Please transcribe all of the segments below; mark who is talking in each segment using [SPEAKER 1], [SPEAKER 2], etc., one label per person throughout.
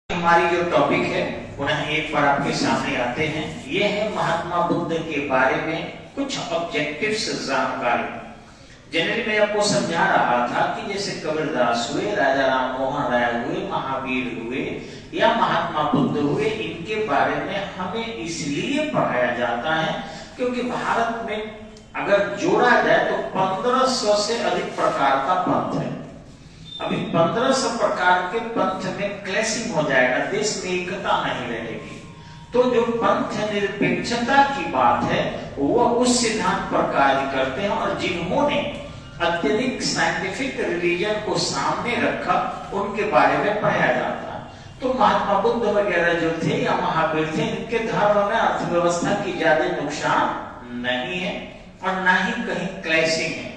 [SPEAKER 1] हमारी जो टॉपिक है पुनः एक बार आपके सामने आते हैं। ये है महात्मा बुद्ध के बारे में कुछ ऑब्जेक्टिव्स जानकारी। जनरली मैं आपको समझा रहा था कि जैसे कबीरदास हुए, राजा राम मोहन राय हुए, महावीर हुए या महात्मा बुद्ध हुए, इनके बारे में हमें इसलिए पढ़ाया जाता है क्योंकि भारत में अगर जोड़ा जाए तो 1500 से अधिक प्रकार का पंथ है। अभी 1500 प्रकार के पंथ में क्लैशिंग हो जाएगा, देश में एकता नहीं रहेगी। तो जो पंथ निरपेक्षता की बात है वह उस सिद्धांत पर कार्य करते हैं, और जिन्होंने अत्यधिक साइंटिफिक रिलीजन को सामने रखा उनके बारे में पढ़ाया जाता है। तो महात्मा बुद्ध वगैरह जो थे या महावीर थे, इनके धर्म में अर्थव्यवस्था की ज्यादा नुकसान नहीं है और ना ही कहीं क्लैशिंग है,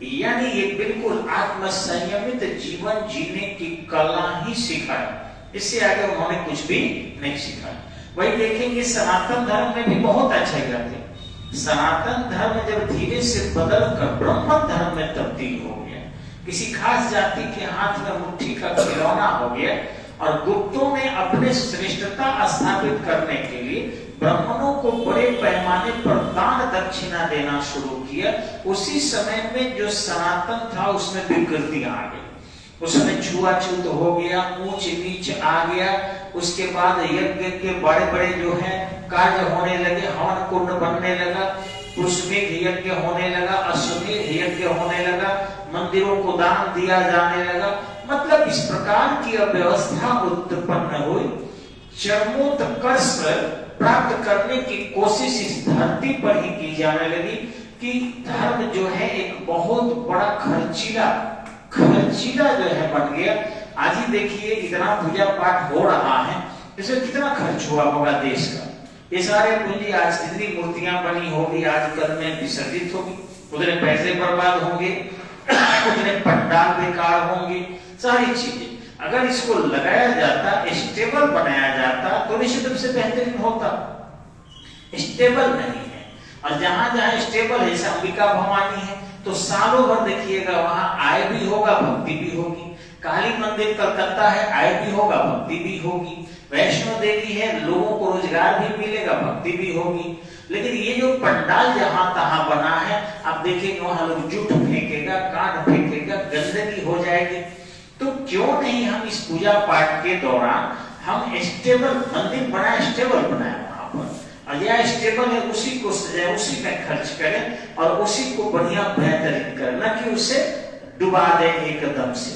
[SPEAKER 1] यानी ये बिल्कुल आत्म संयमित जीवन जीने की कला ही सिखाया। इससे आगे उन्होंने कुछ भी नहीं सिखाया। वही देखेंगे सनातन धर्म में भी बहुत अच्छे ग्रंथ है। सनातन धर्म जब धीरे से बदल कर ब्रह्म धर्म में तब्दील हो गया, किसी खास जाति के हाथ में मुट्ठी का खिलौना हो गया, और गुप्तों ने अपने श्रेष्ठता स्थापित करने के लिए ब्राह्मणों को बड़े पैमाने पर दान दक्षिणा देना शुरू किया। उसी समय में जो सनातन था उसमें विकृतियां आ गई, उसमें छुआछूत हो गया, ऊंच नीच आ गया। उसके बाद यज्ञ के बड़े बड़े जो है कार्य होने लगे, हवन कुंड बनने लगा, पुष्पिक यज्ञ होने लगा, अश्वमेध यज्ञ होने लगा, मंदिरों को दान दिया जाने लगा। मतलब इस प्रकार की अव्यवस्था उत्पन्न हुई। चरमोत्कर्ष प्राप्त करने की कोशिश इस धरती पर ही की जाने लगी कि धर्म जो है एक बहुत बड़ा खर्चीला जो है बन गया। आज ही देखिए इतना पूजा पाठ हो रहा है, इसमें कितना खर्च हुआ होगा देश का। ये सारे पूंजी आज कितनी मूर्तियां बनी होगी, आजकल में विसर्जित होगी, उतने पैसे बर्बाद होंगे, उतने पंडाल बेकार होंगे, सारी चीजें। अगर इसको लगाया जाता, स्टेबल बनाया जाता तो निश्चित रूप से बेहतरीन होता। स्टेबल नहीं है, और जहां जहां स्टेबल है, जैसे अंबिका भवानी है तो सालों भर देखिएगा वहां आय भी होगा, भक्ति भी होगी। काली मंदिर कलकत्ता है, आय भी होगा, भक्ति भी होगी। वैष्णो देवी है, लोगों को रोजगार भी मिलेगा, भक्ति भी होगी। लेकिन ये जो पंडाल जहां तहां बना है, आप देखेंगे वहां लोग जूठ फेंकेगा, काट फेंकेगा, गंदगी हो जाएगी। तो क्यों नहीं हम इस पूजा पाठ के दौरान हम स्टेबल मंदिर बनाए, स्टेबल बनाए वहां पर, और यह स्टेबल है उसी को सजाए, उसी में खर्च करें और उसी को बढ़िया बेहतरीन करें, न कि उसे डुबा दे एकदम से।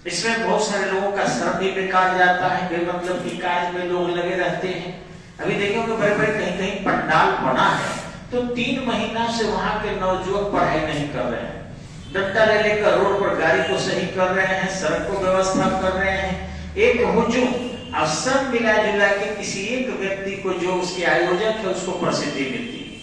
[SPEAKER 1] इसमें बहुत सारे लोगों का श्रम भी बेकार जाता है, बेमतलब की कार्य में लोग लगे रहते हैं। अभी देखिए बड़े बड़े कहीं कहीं पंडाल बना है तो 3 महीना से वहां के नवयुवक पढ़ाई नहीं कर रहे हैं, डंडा ले लेकर रोड पर गाड़ी को सही कर रहे हैं, सड़क को व्यवस्था कर रहे हैं। एक हुजूम अवसर मिला जुला के किसी एक व्यक्ति को जो उसके आयोजक है उसको प्रसिद्धि मिलती है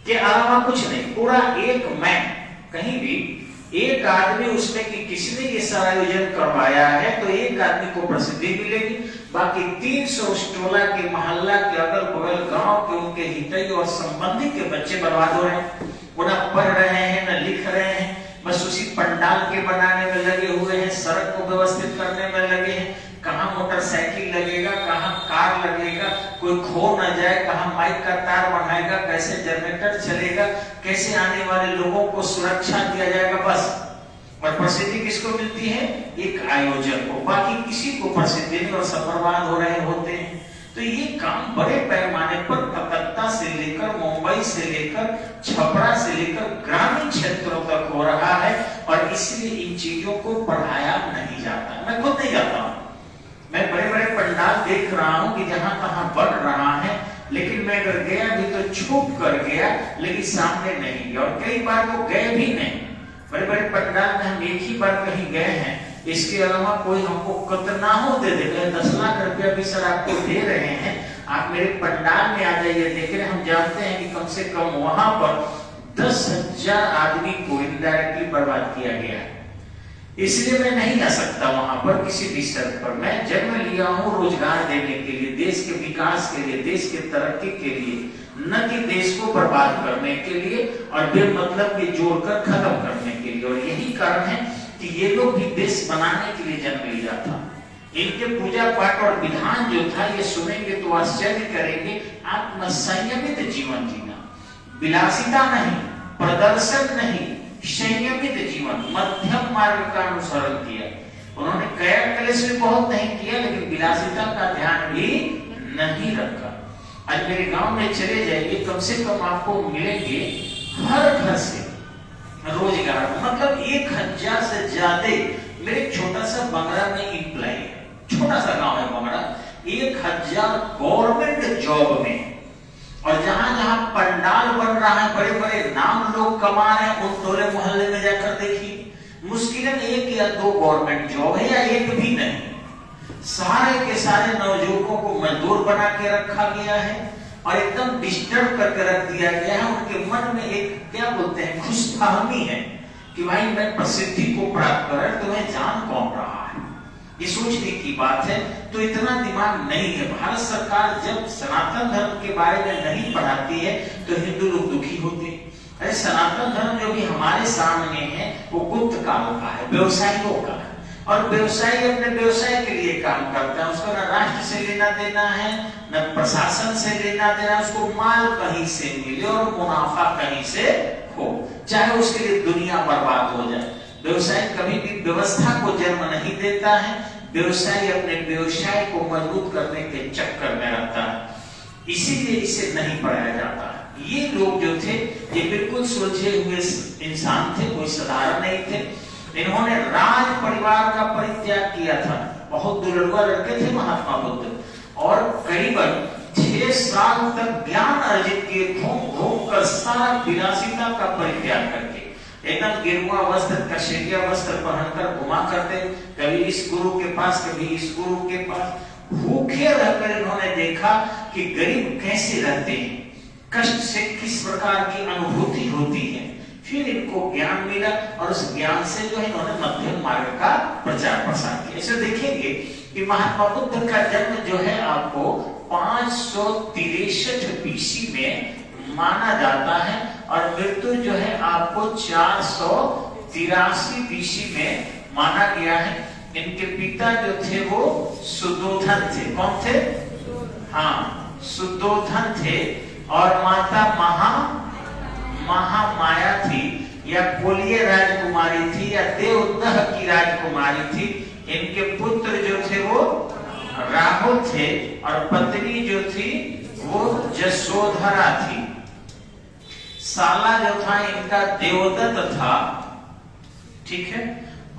[SPEAKER 1] के अलावा कुछ नहीं। पूरा एक मैन, कहीं भी एक आदमी उसमें कि किसने ये सारा आयोजन करवाया है तो एक आदमी को प्रसिद्धि मिलेगी, बाकी 300 टोला के मोहल्ला के अगल बगल गांव के उनके हितई और संबंधी के बच्चे बर्बाद हो रहे हैं। वो न पढ़ रहे हैं न लिख रहे हैं, बस उसी पंडाल के बनाने में लगे हुए हैं, सड़क को व्यवस्थित करने में लगे हैं। कहाँ मोटरसाइकिल लगेगा, कहाँ कार लगेगा, कोई खो न जाए, कहाँ माइक का तार बनाएगा, कैसे जनरेटर चलेगा, कैसे आने वाले लोगों को सुरक्षा दिया जाएगा, बस। और प्रसिद्धि किसको मिलती है? एक आयोजक को, बाकी किसी को प्रसिद्धि नहीं, और सब बर्बाद हो रहे होते हैं। तो ये काम बड़े पैमाने पर कलकत्ता से लेकर मुंबई से लेकर छपरा से लेकर ग्रामीण क्षेत्रों तक हो रहा है, और इसलिए इन चीजों को बढ़ाया नहीं जाता। मैं खुद नहीं जाता हूँ, मैं बड़े बड़े पंडाल देख रहा हूँ कि जहां तहां बढ़ रहा है, लेकिन मैं अगर गया भी तो छुप कर गया, लेकिन सामने नहीं गया, और कई बार तो गए भी नहीं। बड़े बड़े पंडाल में हम एक ही बार कहीं गए हैं, इसके अलावा कोई हमको कतनाहों दे देगा, 10 लाख रुपया भी सर आपको दे रहे हैं, आप मेरे पंडाल में आ जाइए देख रहे। हम जानते हैं कि कम से कम वहां पर 10,000 आदमी को इनडायरेक्टली बर्बाद किया गया है। इसलिए मैं नहीं आ सकता वहां पर किसी भी स्तर पर। मैं जन्म लिया हूं रोजगार देने के लिए, देश के विकास के लिए, देश के तरक्की के लिए, न कि देश को बर्बाद करने के लिए और बेमतलब के जोड़कर खत्म करने के लिए। और यही कारण है कि ये लोग भी देश बनाने के लिए जन्म लिया था। इनके पूजा पाठ और विधान जो था ये सुनेंगे तो आश्चर्य करेंगे। आत्म संयमित जीवन जीना, विलासिता नहीं, प्रदर्शन नहीं, संयमित जीवन, मध्यम मार्ग का अनुसरण किया। उन्होंने कया क्लेश भी बहुत नहीं किया, लेकिन विलासिता का ध्यान भी नहीं रखा। आज मेरे गांव में चले जाइए, कम से कम आपको मिलेंगे हर घर से रोजगार, मतलब 1000 से ज्यादा। मेरे छोटा सा बंगड़ा में एम्प्लॉय है, छोटा सा गांव है बंगड़ा, 1000 गवर्नमेंट जॉब में। और जहां जहां पंडाल बन रहा है, बड़े बड़े नाम लोग कमा रहे हैं, उन टोले मोहल्ले में जाकर देखिए, मुश्किलन 1 या 2 गवर्नमेंट जॉब है, या एक भी नहीं। सारे के सारे नवयुवकों को मजदूर बना के रखा गया है और एकदम डिस्टर्ब करके रख दिया गया है। उनके मन में एक क्या बोलते हैं, खुशफहमी है कि भाई मैं प्रसिद्धि को प्राप्त कर, तुम्हें जान कौन रहा है, ये सोचने की बात है। तो इतना दिमाग नहीं है। भारत सरकार जब सनातन धर्म के बारे में नहीं पढ़ाती है तो हिंदू लोग दुखी होते हैं। अरे सनातन धर्म जो भी हमारे सामने है वो गुप्त काल का है, व्यवसायियों का है, और व्यवसायी अपने व्यवसाय के लिए काम करता है। उसको न राष्ट्र से लेना देना है, न प्रशासन से लेना देना, उसको माल कहीं से मिले और मुनाफा कहीं से हो, चाहे उसके लिए दुनिया बर्बाद हो जाए। व्यवसाय कभी भी व्यवस्था को जन्म नहीं देता है। व्यवसाय अपने व्यवसाय को मजबूत करने के चक्कर में रहता है, इसीलिए इसे नहीं पढ़ाया जाता। ये लोग जो थे ये बिल्कुल सुलझे हुए इंसान थे, कोई साधारण नहीं थे। इन्होंने राज परिवार का परित्याग किया था। बहुत दुर्लभ लड़के थे महात्मा बुद्ध, और करीबन 6 साल तक ज्ञान अर्जित किए, घूम घूम कर सारा विलासिता का परित्याग करके, एकदम गेरुआ वस्त्र, कशेरिया वस्त्र पहनकर घुमा करते, कभी इस गुरु के पास, कभी इस गुरु के पास। भूखे रहकर इन्होंने देखा कि गरीब कैसे रहते हैं, कष्ट से किस प्रकार की अनुभूति होती है। फिर इनको ज्ञान मिला और उस ज्ञान से जो है इन्होंने मध्यम मार्ग का प्रचार प्रसार किया। इसे देखेंगे कि महात्मा बुद्ध का जन्म जो है आपको 563 BC में माना जाता है, और मृत्यु जो है आपको 483 BC में माना गया है। इनके पिता जो थे वो सुद्धोधन थे। कौन थे? हाँ, सुद्धोधन थे। और माता महामाया थी, या कोलिय राजकुमारी थी, या देवदह की राजकुमारी थी। इनके पुत्र जो थे वो राहुल थे, और पत्नी जो थी वो जसोधरा थी। साला जो था इनका देवदत्त था, ठीक है।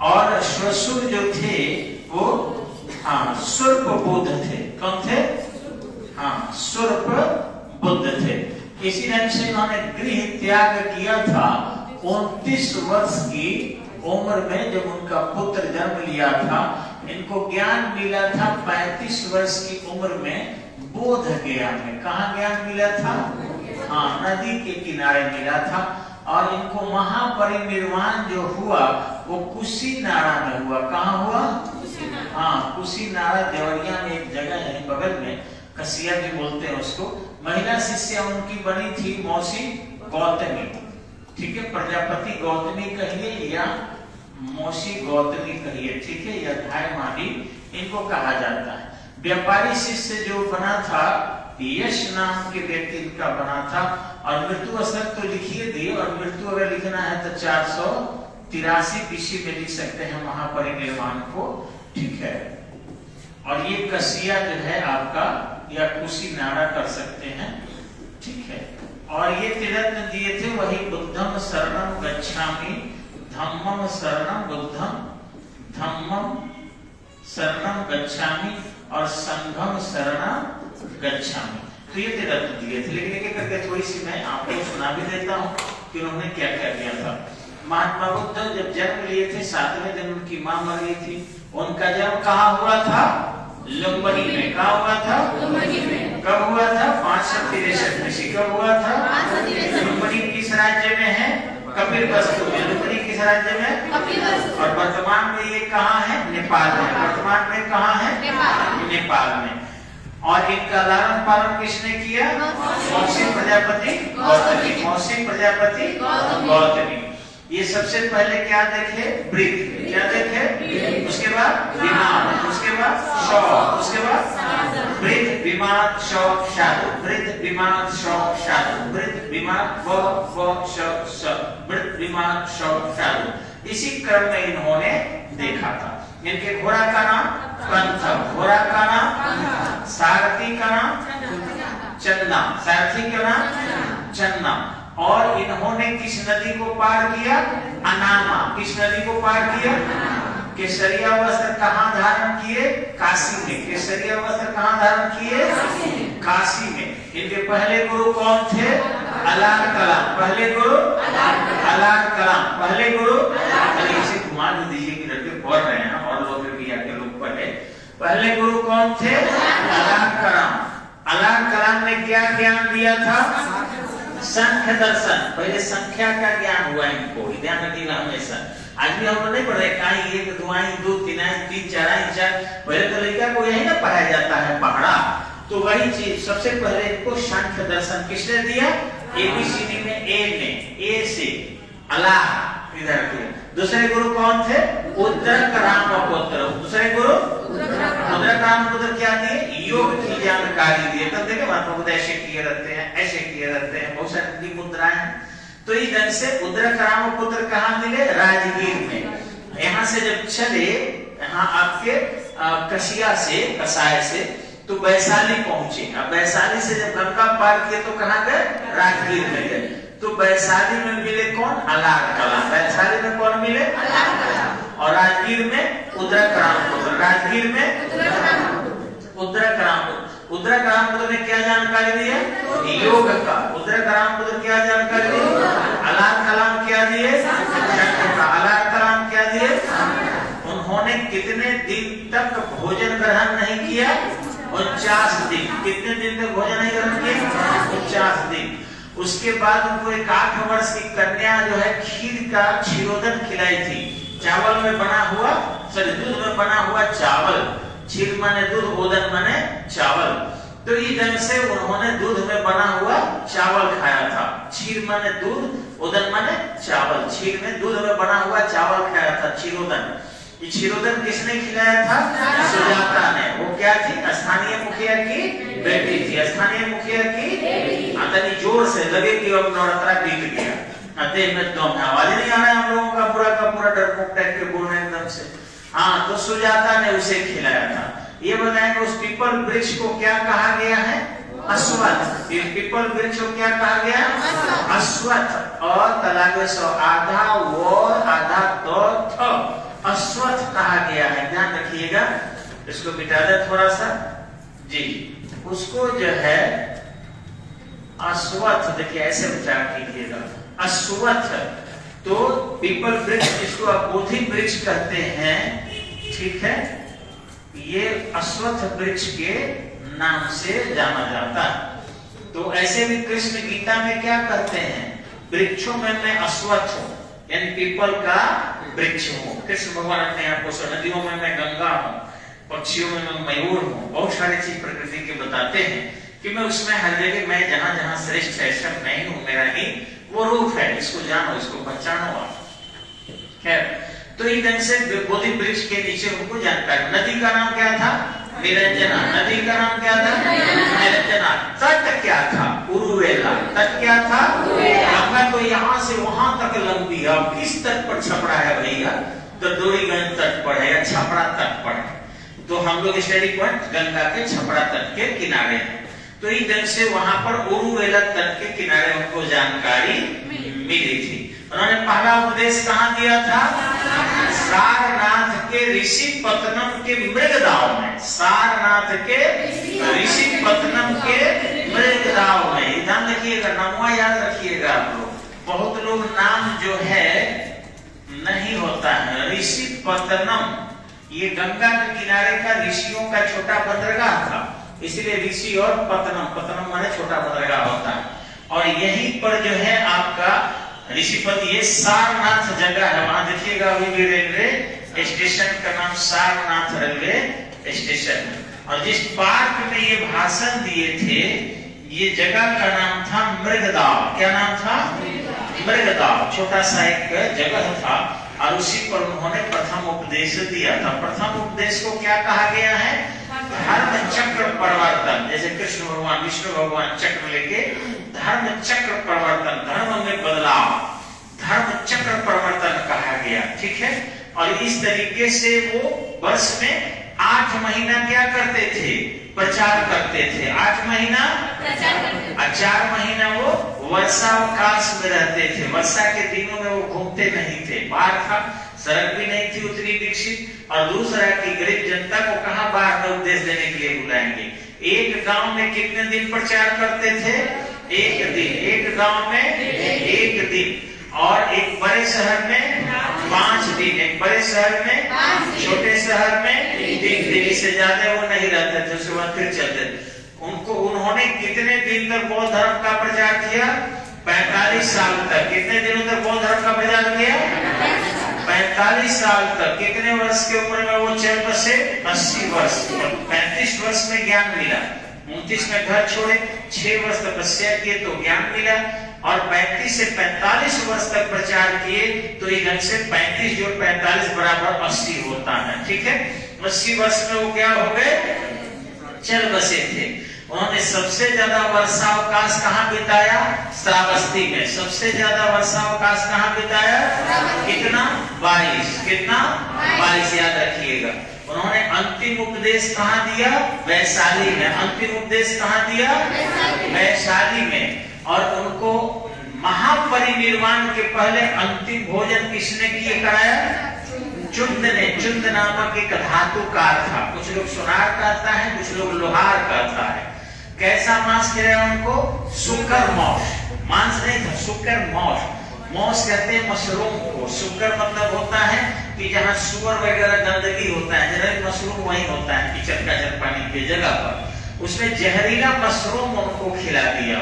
[SPEAKER 1] और श्वशुर जो थे वो सुर्प बुद्ध थे। कौन थे? सुर्प बुद्ध थे। इसी ढंग से इन्होंने गृह त्याग किया था 29 वर्ष की उम्र में, जब उनका पुत्र जन्म लिया था। इनको ज्ञान मिला था 35 वर्ष की उम्र में बोध गया में। कहाँ ज्ञान मिला था? नदी के किनारे मिला था। और इनको महापरिनिर्वाण जो हुआ वो कुशीनाड़ा में हुआ। कहाँ हुआ? कुशीनाड़ा देवरिया में एक जगह है, बगल में, कसिया भी बोलते हैं उसको। महिला शिष्य उनकी बनी थी मौसी गौतमी, ठीक है। प्रजापति गौतमी कहिए या मौसी गौतमी कहिए, ठीक है, या धाय माही इनको कहा जाता है। व्यापारी शिष्य जो बना था, यश नाम के व्यक्ति इनका बना था। और मृत्यु स्थल तो लिखिए दिए, और मृत्यु अगर लिखना है तो 483 BC में लिख सकते हैं महापरिनिर्वाण को, ठीक है। और ये कसिया जो है आपका, या कुशीनाड़ा कर सकते हैं, ठीक है। और ये तिरत्न दिए थे वही, बुद्धम शरणम गच्छामि, धम्मम शरणम बुद्धम, धम्मम शरणम गच्छामि, और संघम शरणम गच्छामि। तो ये तिरत्न दिए थे। लेकिन एक करके थोड़ी सी मैं आपको सुना भी देता हूँ कि उन्होंने क्या क्या किया था। महात्मा बुद्ध जब जन्म लिए थे, 7वें दिन उनकी मां मर गई थी। उनका जन्म कहाँ हुआ था? लुम्बिनी में। कहाँ हुआ था? लुम्बिनी में। कब हुआ था? 563 में। कब हुआ था? लुम्बिनी किस राज्य में है? कपिलवस्तु में। लुम्बिनी किस राज्य में? कपिलवस्तु। और वर्तमान में ये कहाँ है? नेपाल में। वर्तमान में कहाँ है? नेपाल में। और इनका लालन पालन किसने किया? मौसी प्रजापति गौतमी। मौसी प्रजापति गौतमी। ये सबसे पहले क्या देखे? ब्रीथ। क्या देखे? उसके बाद विमान, उसके बाद शॉक, उसके बाद ब्रीथ, विमान, शॉक, शादू, ब्रीथ, विमान, शॉक, शादू, ब्रीथ, विमान, शॉक, शॉक, ब्रीथ, विमान, शॉक, शादू। इसी क्रम में इन्होंने देखा था। इनके घोड़ा का नाम पंथ, घोड़ा का नाम, सारथी का नाम चंदा, सारथी का नाम चंदा। और इन्होंने किस नदी को पार किया? अनामा। किस नदी को पार किया? केसरिया वस्त्र कहाँ धारण किए? काशी में। केसरिया वस्त्र कहाँ धारण किए? काशी में। इनके पहले गुरु कौन थे? अलार कलाम। पहले गुरु अलार कलाम। पहले गुरु इसे घुमा दीजिए कि लड़के पढ़ रहे हैं और लोग भी आके लोग पढ़े। पहले गुरु कौन थे? अलार कलाम। अलार कलाम ने क्या ज्ञान दिया था? संख्य दर्शन। पहले संख्या का ज्ञान हुआ इनको, ध्यान रखिएगा हमेशा। आज भी हम लोग नहीं पढ़ रहे काई एक दुआई दो तीनाई तीन चाराई चार। पहले तो लड़का को यही ना पढ़ाया जाता है पहाड़ा। तो वही चीज सबसे पहले इनको संख्य दर्शन किसने दिया? एबीसीडी में ए से अल्लाह इधर के। दूसरे गुरु कौन थे? उद्रक रामपुत्र। दूसरे गुरु उद्रक रामपुत्र क्या दिए? योग की जानकारी दिए। तब देखे महात्मा बुद्ध ऐसे किए रहते हैं, ऐसे किए रहते हैं, बहुत सारी मुद्राएं हैं। तो इस ढंग से उद्रक रामपुत्र कहाँ मिले? राजगीर में। यहाँ से जब चले यहाँ आपके कसिया से कसाय से तो वैशाली पहुंचे। अब वैशाली से जब गंगा पार किए तो कहाँ गए? राजगीर में गए। तो वैशाली में मिले कौन? अलार कलाम। वैशाली में कौन मिले? और राजगीर में उद्रक रामपुत्र। राजगीर में उद्रक रामपुत्र। उद्रक रामपुत्र ने क्या जानकारी दी है? योग का। उद्रक रामपुत्र क्या जानकारी दी? अलार कलाम क्या दिए? अलार कलाम क्या दिए? उन्होंने कितने दिन तक भोजन ग्रहण नहीं किया? 49 दिन। कितने दिन तक भोजन नहीं ग्रहण किया? 49 दिन। उसके बाद उनको एक 8 वर्ष की कन्या जो है खीर का क्षीरोदन खिलाई थी। चावल में बना हुआ, सॉरी दूध में बना हुआ चावल। क्षीर माने दूध, ओदन माने चावल। तो इस ढंग से उन्होंने दूध में बना हुआ चावल खाया था। क्षीर माने दूध, ओदन माने चावल। क्षीर में दूध में बना हुआ चावल खाया था, क्षीरोदन। ये क्षीरोदन किसने खिलाया था? सुजाता ने। वो क्या थी? स्थानीय मुखिया की बेटी थी। स्थानीय मुखिया की आतनी जोर से लगे कि अब नवरात्रा बीत गया। देह में दम है, आवाज नहीं आ रहा है हम लोगों का पूरा डरपोक टाइप के बोल रहे हैं एकदम से। हाँ, तो सुजाता ने उसे खिलाया था। ये बताएंगे उस पीपल वृक्ष को क्या कहा गया है? अश्वत्थ। पीपल वृक्ष को क्या कहा गया? अश्वत्थ। और तलागे सो आधा वो आधा दो थ अश्वत्थ कहा गया है। ध्यान रखिएगा, इसको मिटा दे थोड़ा सा जी। उसको जो है अश्वत्थ, देखिए ऐसे उच्चारण कीजिएगा, अश्वत्थ। तो पीपल वृक्ष जिसको आप बोधि वृक्ष कहते हैं, ठीक है, ये अश्वत्थ वृक्ष के नाम से जाना जाता है। तो ऐसे भी कृष्ण गीता में क्या कहते हैं? वृक्षों में मैं अश्वत्थ हूँ, यानी पीपल का वृक्ष हूँ। कृष्ण भगवान अपने आप को नदियों में मैं गंगा हूँ, पक्षियों में मैं मयूर हूँ। बहुत सारी चीज प्रकृति के बताते हैं कि मैं उसमें हर जगह मैं जहां जहां श्रेष्ठ है सब नहीं हूँ, मेरा ही वो रूप है। इसको जानो, इसको पहचानो आप। खैर, तो इस ढंग से बोधि वृक्ष के नीचे उनको जानकारी। नदी का नाम क्या था? निरंजना। नदी का नाम क्या था? निरंजना। तट क्या था? उरुवेला। तट क्या था? गंगा तो यहाँ से वहां तक लंबी है। अब किस तट पर छपड़ा है भैया? तो डोरीगंज तट पर है या छपड़ा तट पर है। तो हम लोग स्टडी पॉइंट गंगा के छपड़ा तट के किनारे हैं। तो इस ढंग से वहां पर उरुवेला तट के किनारे उनको जानकारी मिली थी। उन्होंने पहला उपदेश कहाँ दिया था? सारनाथ के ऋषिपत्तनम के मृगदाव में। सारनाथ के ऋषिपत्तनम के मृगदाव में। ध्यान रखिएगा, नामुआ याद रखिएगा आप लोग। बहुत लोग नाम जो है नहीं होता है। ऋषिपत्तनम ये गंगा के किनारे का ऋषियों का छोटा बंदरगाह था, इसलिए ऋषि और पत्तनम, पत्तनम माने छोटा बंदरगाह होता है। और यहीं पर जो है आपका ऋषिपति, ये सारनाथ जगह है। वहां देखिएगा अभी भी रेलवे स्टेशन का नाम सारनाथ रेलवे स्टेशन है। और जिस पार्क में ये भाषण दिए थे, ये जगह का नाम था मृगदाव। क्या नाम था? मृगदाव, छोटा सा एक जगह था और उसी पर उन्होंने प्रथम उपदेश दिया था। प्रथम उपदेश को क्या कहा गया है? धर्म चक्र परिवर्तन। जैसे कृष्ण भगवान विष्णु भगवान चक्र लेके धर्म चक्र परिवर्तन, धर्म में बदलाव, धर्म चक्र परिवर्तन कहा गया। ठीक है। और इस तरीके से वो वर्ष में 8 महीना क्या करते थे? प्रचार करते थे। 8 महीना और 4 महीना वो वर्षावकाश में रहते थे। वर्षा के दिनों में वो घूमते नहीं थे। बाहर था, सड़क भी नहीं थी उतनी विकसित, और दूसरा कि गरीब जनता को कहाँ बाहर में उपदेश देने के लिए बुलाएंगे। एक गांव में कितने दिन प्रचार करते थे? एक दिन। एक गांव में एक दिन, और एक बड़े शहर में 5 दिन, एक बड़े शहर में, छोटे शहर में 3 दिन। इससे ज्यादा वो नहीं रहते थे, उसके बाद फिर चलते थे। उन्होंने कितने दिन तक बौद्ध धर्म का प्रचार किया? 45 साल तक। कितने दिनों तक बौद्ध धर्म का प्रचार किया? 45 साल तक। कितने वर्ष की उम्र में वो चल बसे? 80 वर्ष। 35 वर्ष में ज्ञान मिला, 29 में घर छोड़े, 6 वर्ष तपस्या किए तो ज्ञान मिला, और 35 से 45 वर्ष तक प्रचार किए तो इधर से 35 जोड़ 45 बराबर 80 होता है। ठीक है। 80 वर्ष में वो क्या हो गए? चल बसे थे। उन्होंने सबसे ज्यादा वर्षावकाश कहाँ बिताया? श्रावस्ती में। सबसे ज्यादा वर्षावकाश कहाँ बिताया? कितना? 22। कितना? 22 याद रखिएगा। उन्होंने अंतिम उपदेश कहाँ दिया? वैशाली में। अंतिम उपदेश कहाँ दिया? वैशाली में। और उनको महापरिनिर्वाण के पहले अंतिम भोजन किसने किए कराया? चुंद ने। चुंद नामक एक धातुकार था। कुछ लोग सुनार कहता है, कुछ लोग लोहार कहता है। कैसा मांस खिलाया उनको? शुकर मौस। मांस नहीं था, शुकर मौस। मौस कहते हैं मशरूम को। शुकर मतलब होता है कि जहाँ सुअर वगैरह गंदगी होता है, जनरली मशरूम वही होता है कीचड़ काचड़ पानी की जगह पर। उसमें जहरीला मशरूम उनको खिला दिया।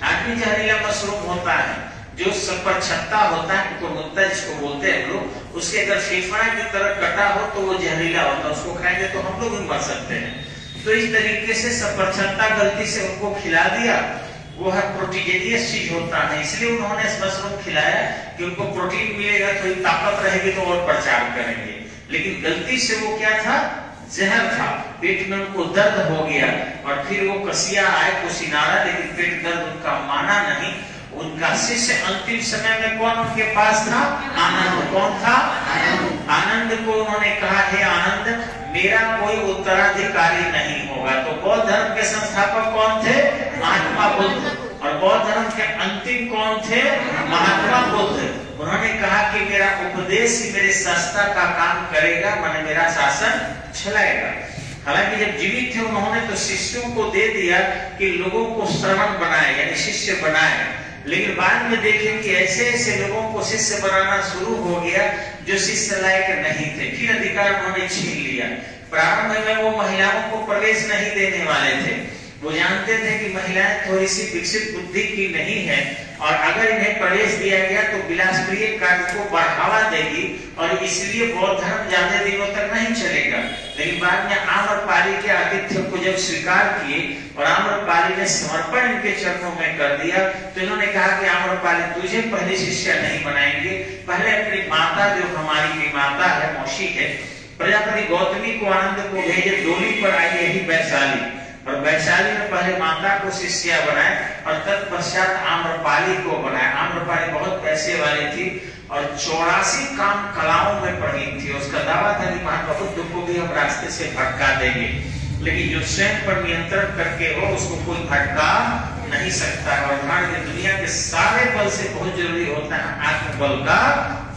[SPEAKER 1] आदमी जहरीला मशरूम होता है जो सपर छत्ता होता है, कुकुरमुत्ता जिसको बोलते हैं लोग, उसके अगर फेफड़ा की तरह कटा हो तो वो जहरीला होता है। उसको खाएंगे तो हम लोग भी मर सकते हैं। तो इस तरीके से सपर छत्ता गलती से उनको खिला दिया। वो है प्रोटीजेनियस चीज होता है, इसलिए उन्होंने मशरूम खिलाया कि उनको प्रोटीन मिलेगा, थोड़ी ताकत रहेगी तो और प्रचार करेंगे। लेकिन गलती से वो क्या था? जहर था। पेट में उनको दर्द हो गया, और फिर वो कसिया आए कुशिनारा, लेकिन पेट दर्द उनका माना नहीं। उनका शिष्य अंतिम समय में कौन उनके पास था? आनंद। कौन था? आनंद को उन्होंने कहा, हे आनंद, मेरा कोई उत्तराधिकारी नहीं होगा। तो बौद्ध धर्म के संस्थापक कौन थे? महात्मा बुद्ध। और बौद्ध धर्म के अंतिम कौन थे? महात्मा बुद्ध। उन्होंने कहा कि मेरा उपदेश ही मेरे शास्त्र का काम करेगा, माने मेरा शासन चलाएगा। हालांकि जब जीवित थे उन्होंने तो शिष्यों को दे दिया कि लोगों को श्रवण बनाए, यानी शिष्य बनाए। लेकिन बाद में देखें कि ऐसे ऐसे लोगों को शिष्य बनाना शुरू हो गया जो शिष्य लायक नहीं थे। फिर अधिकार उन्होंने छीन लिया। प्रारंभ में वो महिलाओं को प्रवेश नहीं देने वाले थे। वो जानते थे कि महिलाएं थोड़ी सी विकसित बुद्धि की नहीं है, और अगर इन्हें प्रवेश दिया गया तो विलासप्रिय कार्य को बढ़ावा देगी, और इसलिए बौद्ध धर्म ज्यादा दिनों तक नहीं चलेगा। लेकिन बाद में आम्रपाली के आतिथ्य को जब स्वीकार किए और आम्रपाली ने समर्पण इनके चरणों में कर दिया, तो इन्होंने कहा कि आम्रपाली, तुझे पहले शिष्य नहीं बनाएंगे, पहले अपनी माता, जो हमारी भी माता है, मौसी है, प्रजापति गौतमी को, आनंद को भेजे। डोली पर आई यही वैशाली, और वैशाली में पहले माता को शिष्या बनाए, और तत्पश्चात आम्रपाली को बनाए। आम्रपाली बहुत पैसे वाली थी और 84 काम कलाओं में प्रवीण थी। उसका दावा था कि महात्मा बुद्ध को भी हम रास्ते से भटका देंगे, लेकिन जो स्वयं पर नियंत्रण करके हो उसको कोई भटका नहीं सकता है। और हमारे दुनिया के सारे बल से बहुत जरूरी होता है आत्मबल का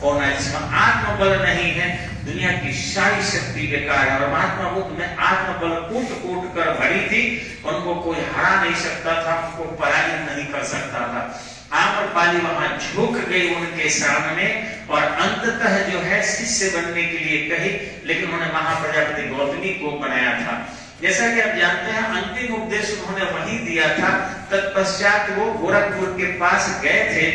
[SPEAKER 1] होना। जिसमें आत्मबल नहीं है, दुनिया की सारी शक्ति बेकार है। और महात्मा बुद्ध में आत्मबल कूट कूट कर भरी थी, उनको कोई हरा नहीं सकता था, उनको पराजित नहीं कर सकता था। आम्रपाली वहां झुक गई उनके सामने, और अंततः जो है शिष्य बनने के लिए कही, लेकिन उन्होंने महाप्रजापति गौतमी को बनाया था। जैसा कि आप जानते हैं, अंतिम उपदेश उन्होंने वही दिया था। तत्पश्चात वो गोरखपुर के पास गए थे।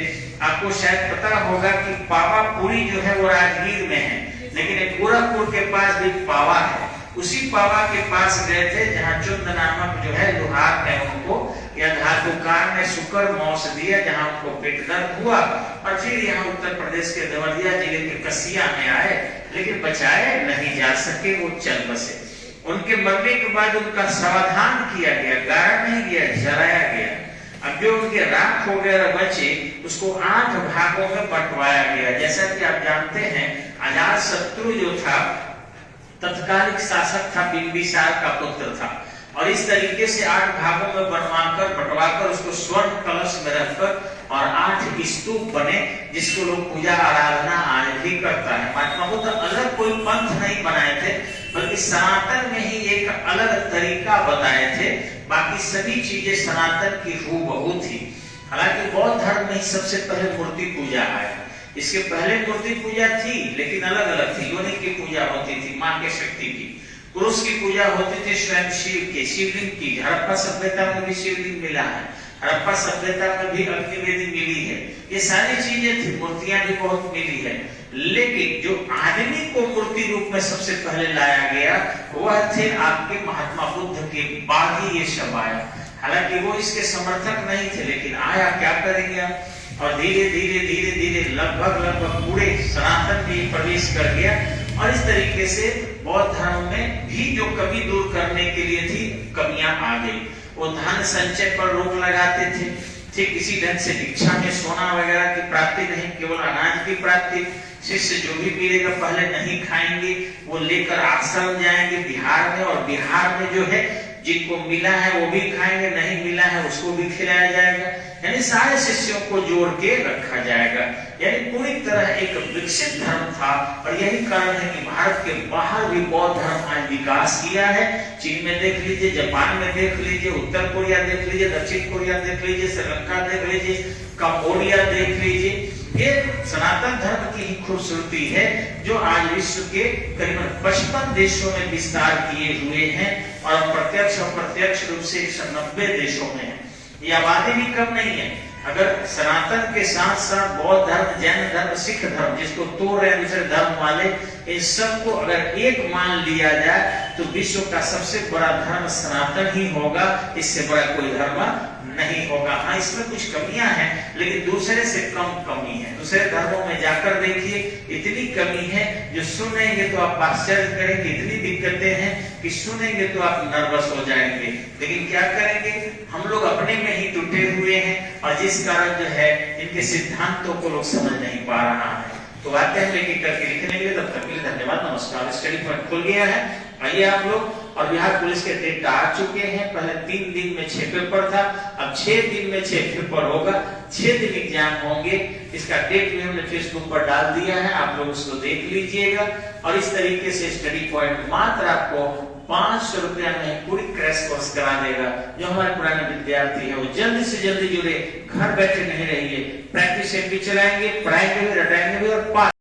[SPEAKER 1] आपको शायद पता होगा कि पावापुरी जो है वो राजगीर में है, लेकिन गोरखपुर के पास भी पावा है। उसी पावा के पास गए थे जहाँ चुंद नामक जो है लोहार है, उनको या धातुकार सरकार ने शुक्र मौस दिया जहां उनको पेट दर्द हुआ, और फिर यहाँ उत्तर प्रदेश के देवरिया जिले के कसिया में आए, लेकिन बचाए नहीं जा सके, वो चल बसे। उनके मरने के बाद उनका समाधान किया गया, गाड़ा नहीं गया, जलाया गया। अब जो उनके राख वगैरह बचे उसको 8 भागों में बंटवाया गया। जैसा कि आप जानते हैं अजातशत्रु जो था तत्कालिक शासक था, बिंबिसार का पुत्र था, और इस तरीके से 8 भागों में बंटवाकर उसको स्वर्ण कलश में रखकर और 8 स्तूप बने, जिसको लोग पूजा आराधना आज भी करता है। महात्मा बुद्ध अलग कोई पंथ नहीं बनाए थे, बल्कि सनातन में ही एक अलग तरीका बताए थे। बाकी सभी चीजें सनातन की हूबहू थी। हालांकि बौद्ध धर्म में ही सबसे पहले मूर्ति पूजा आया। इसके पहले मूर्ति पूजा थी, लेकिन अलग अलग थी। योनि की पूजा होती थी, माँ के शक्ति की। पुरुष की पूजा होती थी स्वयं शिव के, शिवलिंग की। हड़प्पा सभ्यता में भी शिवलिंग मिला है, हड़प्पा सभ्यता में भी अग्निवेदी मिली है। ये सारी चीजें थी, मूर्तियां भी बहुत मिली है। लेकिन जो आदमी को मूर्ति रूप में सबसे पहले लाया गया वह थे आपके महात्मा बुद्ध के बाद ही ये सब आया। हालांकि वो इसके समर्थक नहीं थे, लेकिन आया, क्या करेंगे। और धीरे धीरे धीरे धीरे लगभग पूरे सनातन में प्रवेश कर गया। और इस तरीके से बौद्ध धर्म में भी जो कमी दूर करने के लिए थी, कमियां आ गई। वो धन संचय पर रोक लगाते थे, ठीक इसी ढंग से भिक्षा में सोना वगैरह की प्राप्ति नहीं, केवल अनाज की प्राप्ति। शिष्य जो भी मिलेगा पहले नहीं खाएंगे, वो लेकर आश्रम जाएंगे बिहार में, और बिहार में जो है जिनको मिला है वो भी खाएंगे, नहीं मिला है उसको भी खिलाया जाएगा। यानी सारे शिष्यों को जोड़ के रखा जाएगा। यानी पूरी तरह एक विकसित धर्म था। और यही कारण है कि भारत के बाहर भी बौद्ध धर्म आज विकास किया है। चीन में देख लीजिए, जापान में देख लीजिए, उत्तर कोरिया देख लीजिए, दक्षिण कोरिया देख लीजिए, श्रीलंका देख लीजिए, कंबोडिया देख लीजिए। ये सनातन धर्म की ही खूबसूरती है, जो आज विश्व के करीबन 55 देशों में विस्तार किए हुए हैं, और प्रत्यक्ष और प्रत्यक्ष रूप से 190 देशों में है। ये आबादी भी कम नहीं है। अगर सनातन के साथ साथ बौद्ध धर्म, जैन धर्म, सिख धर्म, जिसको तोड़ रहे दूसरे धर्म वाले, इन सबको अगर एक मान लिया जाए तो विश्व का सबसे बड़ा धर्म सनातन ही होगा। इससे बड़ा कोई धर्म नहीं होगा। हाँ, इसमें कुछ कमियां हैं, लेकिन दूसरे से कम कमी है। दूसरे धर्मों में जाकर देखिए, इतनी कमी है जो सुनेंगे तो आप आश्चर्य करेंगे। इतनी दिक्कतें हैं कि सुनेंगे तो आप नर्वस हो जाएंगे। लेकिन क्या करेंगे, हम लोग अपने में ही टूटे हुए हैं, और जिस कारण जो है इनके सिद्धांतों को लोग समझ नहीं पा रहा है। तो आते हैं लेके करके लिखने के लिए। तब तक के लिए धन्यवाद, नमस्कार। स्टडी पॉइंट खुल गया है, आइए आप लोग। और बिहार पुलिस के डेट आ चुके हैं। पहले 3 दिन में 6 पेपर था, अब 6 दिन में 6 पेपर होगा। 6 दिन एग्जाम होंगे। इसका डेट भी हमने फेसबुक पर डाल दिया है, आप लोग उसको देख लीजिएगा। और इस तरीके से स्टडी पॉइंट मात्र आपको 500 रुपया में पूरी क्रैश कोर्स करा देगा। जो हमारे पुराने विद्यार्थी है वो जल्दी से जल्दी जुड़े, घर बैठे नहीं रहिए। प्रैक्टिस भी चलाएंगे, पढ़ाएंगे भी, रटाएंगे भी, और